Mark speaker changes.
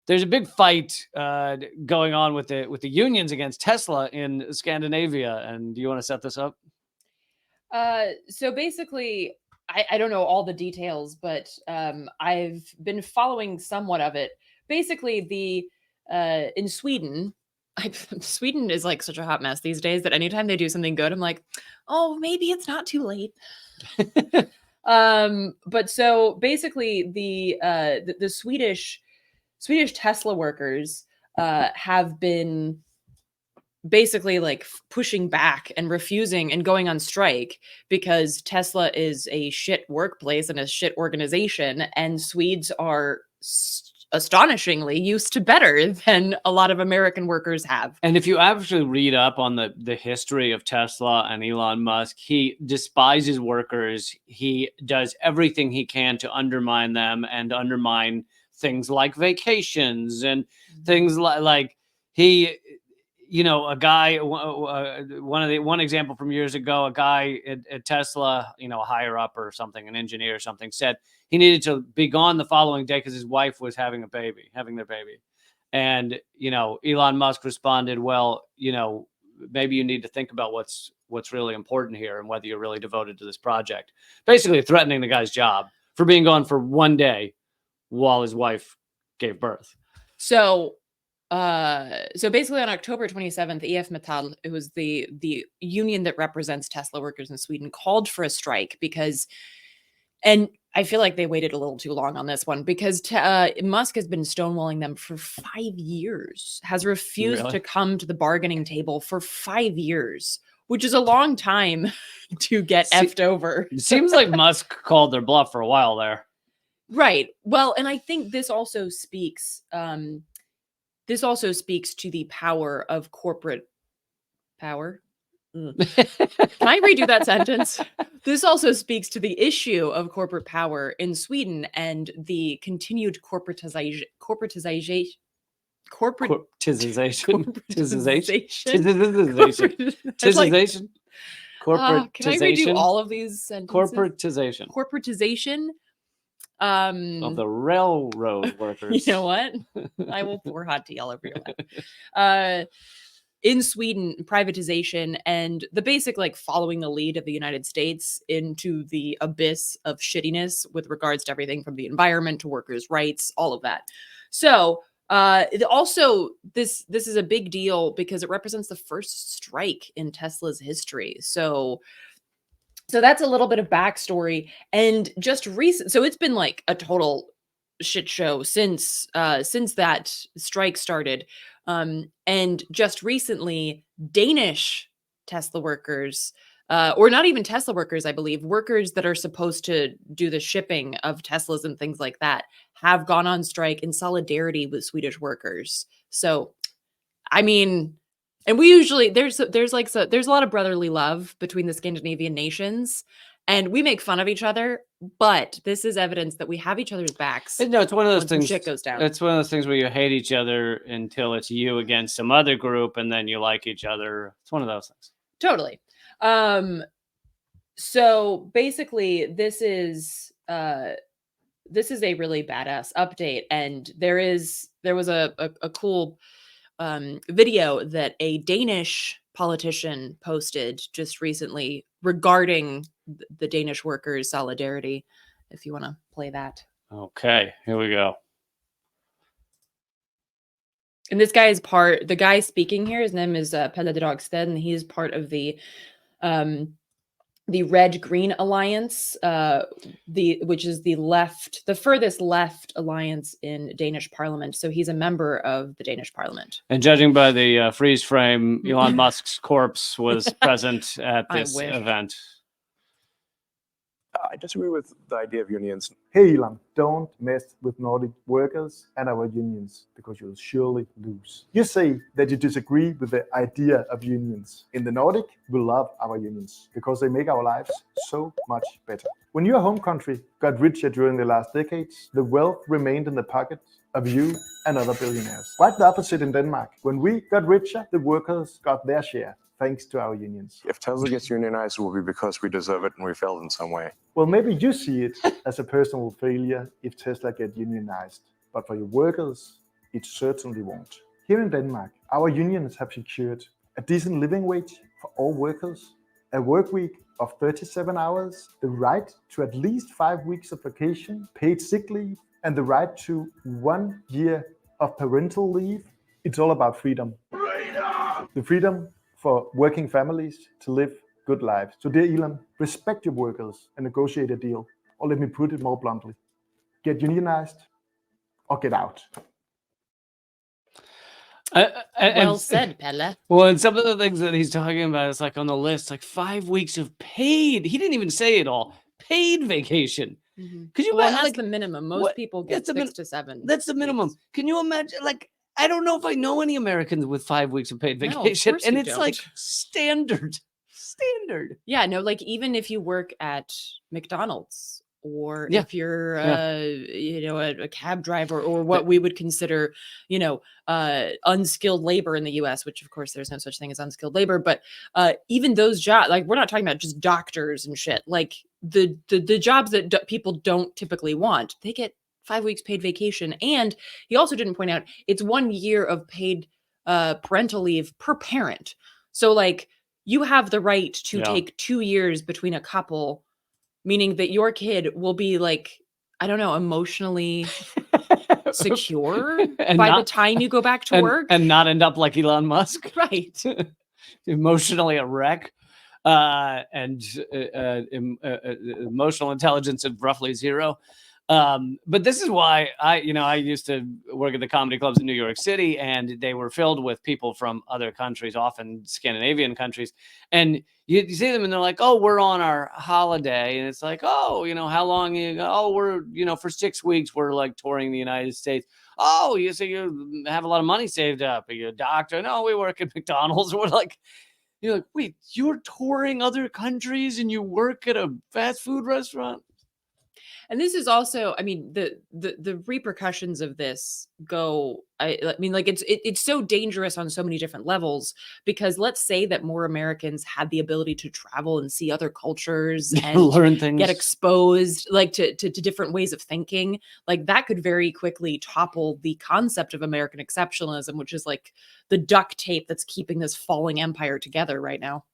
Speaker 1: there's a big fight going on with the unions against Tesla in Scandinavia. And do you want to set this up?
Speaker 2: So basically, I don't know all the details, but I've been following somewhat of it. Basically, in Sweden, Sweden is like such a hot mess these days that anytime they do something good, I'm like, oh, maybe it's not too late. But so basically, the Swedish Tesla workers have been basically like pushing back and refusing and going on strike because Tesla is a shit workplace and a shit organization, and Swedes are astonishingly used to better than a lot of American workers have.
Speaker 1: And if you actually read up on the history of Tesla and Elon Musk, he despises workers. He does everything he can to undermine them and undermine things like vacations and things like he, a guy, one example from years ago, a guy at Tesla, a higher up or something, an engineer or something, said he needed to be gone the following day because his wife was having their baby. And, Elon Musk responded, well, maybe you need to think about what's really important here and whether you're really devoted to this project. Basically threatening the guy's job for being gone for one day while his wife gave birth.
Speaker 2: So basically on October 27th, EF Metall, it was the union that represents Tesla workers in Sweden, called for a strike because, and I feel like they waited a little too long on this one because Musk has been stonewalling them for 5 years, has refused to come to the bargaining table for 5 years, which is a long time to get effed over.
Speaker 1: It seems like Musk called their bluff for a while there.
Speaker 2: Right. Well, and I think this also speaks to the power of corporate power. Can I redo that sentence? This also speaks to the issue of corporate power in Sweden and the continued corporatization. Can I redo all of these sentences? Corporatization.
Speaker 1: Of the railroad workers.
Speaker 2: You know what? I will pour hot tea all over your lap. In Sweden, privatization and the basic like following the lead of the United States into the abyss of shittiness with regards to everything from the environment to workers' rights, all of that. So also this is a big deal because it represents the first strike in Tesla's history. So that's a little bit of backstory. And just recent, so it's been like a total shit show since that strike started. And just recently, Danish Tesla workers, or not even Tesla workers, I believe, workers that are supposed to do the shipping of Teslas and things like that, have gone on strike in solidarity with Swedish workers. So, I mean, and we usually there's a lot of brotherly love between the Scandinavian nations, and we make fun of each other, but this is evidence that we have each other's backs.
Speaker 1: No, it's one of those things.
Speaker 2: Shit goes down.
Speaker 1: It's one of those things where you hate each other until it's you against some other group, and then you like each other. It's one of those things.
Speaker 2: Totally. So basically, this is a really badass update, and there was a cool video that a Danish politician posted just recently regarding the Danish workers' solidarity. If you want to play that.
Speaker 1: Okay, here we go.
Speaker 2: And this guy is the guy speaking here, his name is Pelle Dragsted, and he is part of the Red Green Alliance, which is the furthest left alliance in Danish Parliament. So he's a member of the Danish Parliament.
Speaker 1: And judging by the freeze frame, Elon Musk's corpse was present at this event.
Speaker 3: I disagree with the idea of unions. Hey, Elon, don't mess with Nordic workers and our unions because you'll surely lose. You say that you disagree with the idea of unions. In the Nordic, we love our unions because they make our lives so much better. When your home country got richer during the last decades, the wealth remained in the pockets of you and other billionaires. Quite the opposite in Denmark. When we got richer, the workers got their share, thanks to our unions.
Speaker 4: If Tesla gets unionized, it will be because we deserve it and we failed in some way.
Speaker 3: Well, maybe you see it as a personal failure if Tesla get unionized. But for your workers, It certainly won't. Here in Denmark, our unions have secured a decent living wage for all workers, a work week of 37 hours, the right to at least 5 weeks of vacation, paid sick leave, and the right to 1 year of parental leave. It's all about freedom. The freedom for working families to live good lives. So dear Elon, respect your workers and negotiate a deal. Or let me put it more bluntly, get unionized or get out.
Speaker 2: Well said, Pelle.
Speaker 1: Well, and some of the things that he's talking about is like on the list, like 5 weeks of paid. He didn't even say it all. Paid vacation. Could you
Speaker 2: Well,
Speaker 1: imagine?
Speaker 2: that's
Speaker 1: Like,
Speaker 2: the minimum. Most
Speaker 1: what-
Speaker 2: people
Speaker 1: that's
Speaker 2: get
Speaker 1: the
Speaker 2: 6 to 7.
Speaker 1: that's the minimum.
Speaker 2: weeks.
Speaker 1: Can you imagine? Like, I don't know if I know any Americans with 5 weeks of paid
Speaker 2: No, of
Speaker 1: vacation,
Speaker 2: course
Speaker 1: and
Speaker 2: you
Speaker 1: it's like
Speaker 2: don't.
Speaker 1: standard. Standard.
Speaker 2: Yeah, no, like even if you work at McDonald's or
Speaker 1: Yeah.
Speaker 2: if you're
Speaker 1: Yeah.
Speaker 2: you know, a cab driver or what we would consider, you know, unskilled labor in the US, which of course there's no such thing as unskilled labor, but even those jobs, like we're not talking about just doctors and shit, like the jobs that people don't typically want, they get 5 weeks paid vacation. And he also didn't point out it's 1 year of paid parental leave per parent. So like you have the right to
Speaker 1: Yeah.
Speaker 2: take 2 years between a couple, meaning that your kid will be like, I don't know, emotionally secure
Speaker 1: And
Speaker 2: by the
Speaker 1: not-
Speaker 2: time you go back to work.
Speaker 1: and not end up like Elon Musk.
Speaker 2: Right.
Speaker 1: Emotionally a wreck, and emotional intelligence of roughly 0. But this is why I used to work at the comedy clubs in New York City, and they were filled with people from other countries, often Scandinavian countries. And you see them and they're like, oh, we're on our holiday. And it's like, oh, how long you go? Oh, we're, for 6 weeks, we're like touring the United States. Oh, you have a lot of money saved up. Are you a doctor? No, we work at McDonald's. We're like, you're like, wait, you're touring other countries and you work at a fast food restaurant?
Speaker 2: And this is also, I mean, the repercussions of this go, I mean, like it's so dangerous on so many different levels, because let's say that more Americans had the ability to travel and see other cultures and
Speaker 1: learn things,
Speaker 2: get exposed like to different ways of thinking. Like that could very quickly topple the concept of American exceptionalism, which is like the duct tape that's keeping this falling empire together right now.